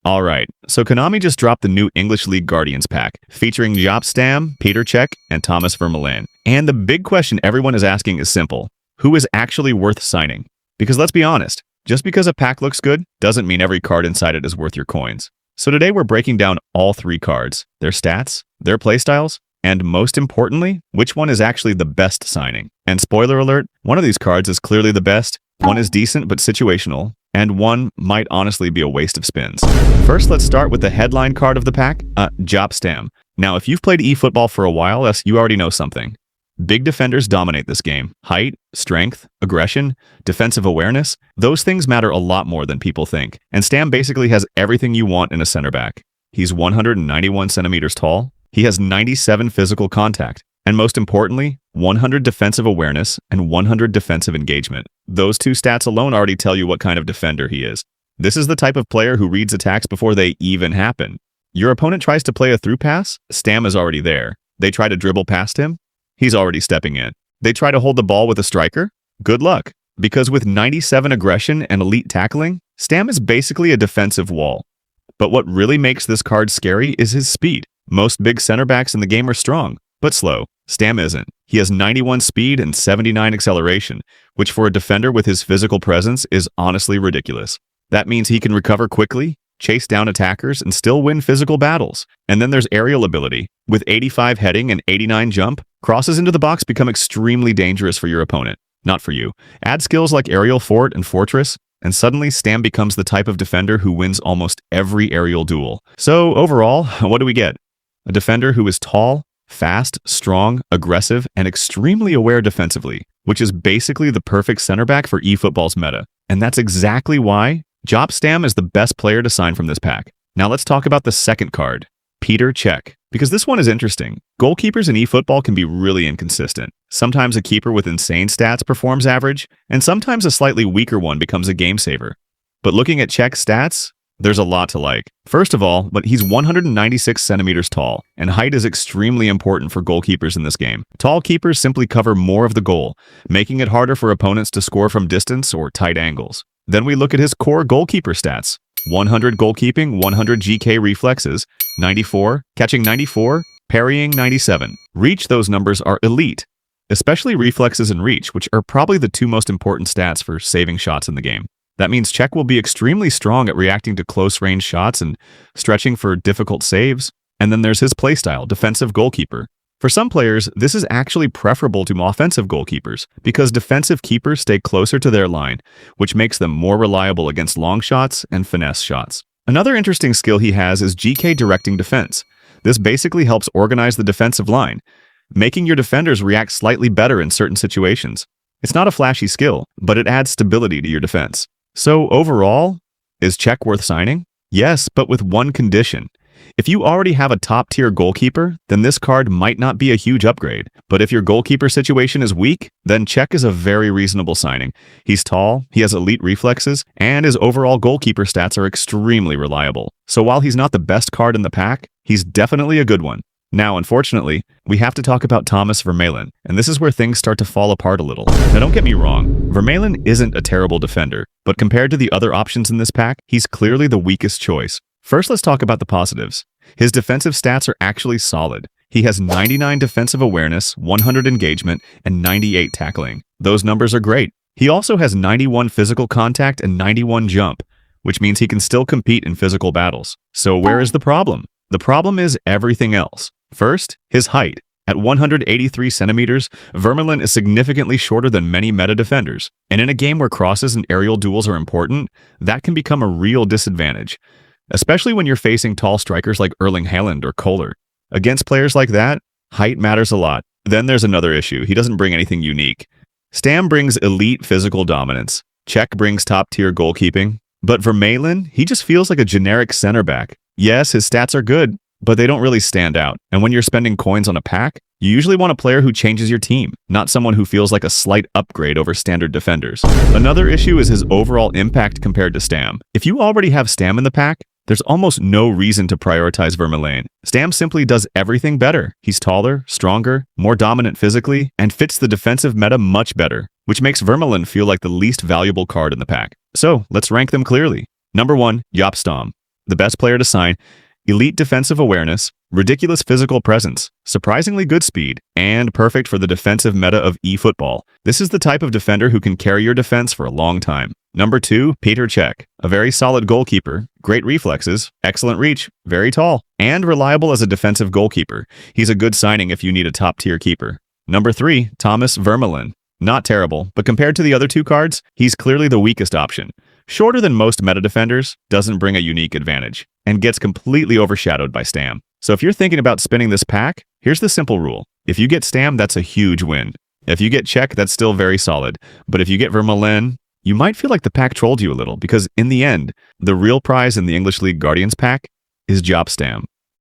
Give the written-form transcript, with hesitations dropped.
Alright, so Konami just dropped the new English League Guardians pack, featuring JAAP STAM, Petr, Cech, and Thomas Vermaelen. And the big question everyone is asking is simple. Who is actually worth signing? Because let's be honest, just because a pack looks good doesn't mean every card inside it is worth your coins. So today we're breaking down all three cards, their stats, their playstyles, and most importantly, which one is actually the best signing. And spoiler alert, one of these cards is clearly the best, one is decent but situational, and one might honestly be a waste of spins. First, let's start with the headline card of the pack, JAAP STAM. Now, if you've played eFootball for a while, you already know something. Big defenders dominate this game. Height, strength, aggression, defensive awareness, those things matter a lot more than people think. And Stam basically has everything you want in a center back. He's 191 centimeters tall. He has 97 physical contact. And most importantly, 100 defensive awareness and 100 defensive engagement. Those two stats alone already tell you what kind of defender he is. This is the type of player who reads attacks before they even happen. Your opponent tries to play a through pass, Stam is already there. They try to dribble past him, he's already stepping in. They try to hold the ball with a striker, good luck. Because with 97 aggression and elite tackling, Stam is basically a defensive wall. But what really makes this card scary is his speed. Most big center backs in the game are strong, but slow. Stam isn't. He has 91 speed and 79 acceleration, which for a defender with his physical presence is honestly ridiculous. That means he can recover quickly, chase down attackers, and still win physical battles. And then there's aerial ability. With 85 heading and 89 jump, crosses into the box become extremely dangerous for your opponent. Not for you. Add skills like aerial fort and fortress, and suddenly Stam becomes the type of defender who wins almost every aerial duel. So overall, what do we get? A defender who is tall, fast, strong, aggressive, and extremely aware defensively, which is basically the perfect center back for eFootball's meta. And that's exactly why JAAP STAM is the best player to sign from this pack. Now let's talk about the second card, Petr, Cech, because this one is interesting. Goalkeepers in eFootball can be really inconsistent. Sometimes a keeper with insane stats performs average, and sometimes a slightly weaker one becomes a game saver. But looking at Cech's stats, there's a lot to like. First of all, he's 196 centimeters tall, and height is extremely important for goalkeepers in this game. Tall keepers simply cover more of the goal, making it harder for opponents to score from distance or tight angles. Then we look at his core goalkeeper stats. 100 goalkeeping, 100 GK reflexes, 94, catching 94, parrying 97. Reach, those numbers are elite, especially reflexes and reach, which are probably the two most important stats for saving shots in the game. That means Cech will be extremely strong at reacting to close-range shots and stretching for difficult saves. And then there's his playstyle, defensive goalkeeper. For some players, this is actually preferable to offensive goalkeepers because defensive keepers stay closer to their line, which makes them more reliable against long shots and finesse shots. Another interesting skill he has is GK directing defense. This basically helps organize the defensive line, making your defenders react slightly better in certain situations. It's not a flashy skill, but it adds stability to your defense. So overall, is Cech worth signing? Yes, but with one condition. If you already have a top-tier goalkeeper, then this card might not be a huge upgrade. But if your goalkeeper situation is weak, then Cech is a very reasonable signing. He's tall, he has elite reflexes, and his overall goalkeeper stats are extremely reliable. So while he's not the best card in the pack, he's definitely a good one. Now, unfortunately, we have to talk about Thomas Vermaelen, and this is where things start to fall apart a little. Now, don't get me wrong, Vermaelen isn't a terrible defender, but compared to the other options in this pack, he's clearly the weakest choice. First, let's talk about the positives. His defensive stats are actually solid. He has 99 defensive awareness, 100 engagement, and 98 tackling. Those numbers are great. He also has 91 physical contact and 91 jump, which means he can still compete in physical battles. So where is the problem? The problem is everything else. First, his height. At 183 centimeters, Vermaelen is significantly shorter than many meta defenders. And in a game where crosses and aerial duels are important, that can become a real disadvantage, especially when you're facing tall strikers like Erling Haaland or Kohler. Against players like that, height matters a lot. Then there's another issue. He doesn't bring anything unique. Stam brings elite physical dominance. Cech brings top-tier goalkeeping. But Vermaelen, he just feels like a generic center back. Yes, his stats are good, but they don't really stand out. And when you're spending coins on a pack, you usually want a player who changes your team, not someone who feels like a slight upgrade over standard defenders. Another issue is his overall impact compared to Stam. If you already have Stam in the pack, there's almost no reason to prioritize Vermaelen. Stam simply does everything better. He's taller, stronger, more dominant physically, and fits the defensive meta much better, which makes Vermaelen feel like the least valuable card in the pack. So let's rank them clearly. Number 1, JAAP STAM. The best player to sign: elite defensive awareness, ridiculous physical presence, surprisingly good speed, and perfect for the defensive meta of eFootball. This is the type of defender who can carry your defense for a long time. Number 2, Petr Cech. A very solid goalkeeper, great reflexes, excellent reach, very tall, and reliable as a defensive goalkeeper. He's a good signing if you need a top-tier keeper. Number 3, Thomas Vermaelen. Not terrible, but compared to the other 2 cards, he's clearly the weakest option. Shorter than most meta defenders, doesn't bring a unique advantage, and gets completely overshadowed by Stam. So if you're thinking about spinning this pack, here's the simple rule. If you get Stam, that's a huge win. If you get Cech, that's still very solid. But if you get Vermaelen, you might feel like the pack trolled you a little, because in the end, the real prize in the English League Guardians pack is JAAP STAM.